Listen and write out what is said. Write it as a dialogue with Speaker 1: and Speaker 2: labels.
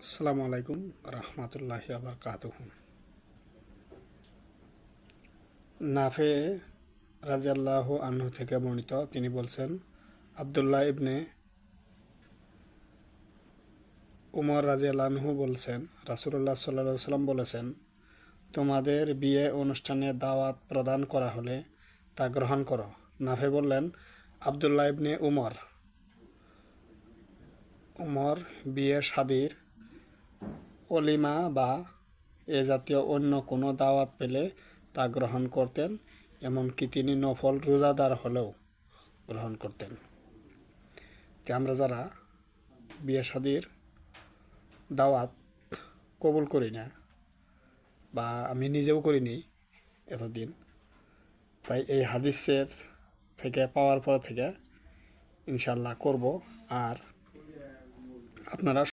Speaker 1: আসসালামু আলাইকুম রহমতুল্লাহি ওয়া বারাকাতুহু। নাফে রাদিয়াল্লাহু আনহু থেকে বর্ণিত, তিনি বলছেন, আব্দুল্লাহ ইবনে উমর রাদিয়াল্লাহু আনহু বলছেন, রাসূলুল্লাহ সাল্লাল্লাহু আলাইহি ওয়াসাল্লাম বলেছেন, তোমাদের বিয়ে অনুষ্ঠানে দাওয়াত প্রদান করা হলে তা গ্রহণ করো। নাফে বললেন, আব্দুল্লাহ ইবনে উমর বিয়ে শাদীর অলিমা বা এ জাতীয় অন্য কোনো দাওয়াত পেলে তা গ্রহণ করতেন, এমনকি তিনি নফল রোজাদার হলেও গ্রহণ করতেন। আমরা যারা বিয়ে শাদীর দাওয়াত কবুল করি না, বা আমি নিজেও করিনি এতদিন, তাই এই হাদিসের থেকে পাওয়ার পর থেকে ইনশাল্লাহ করব। আর আপনারা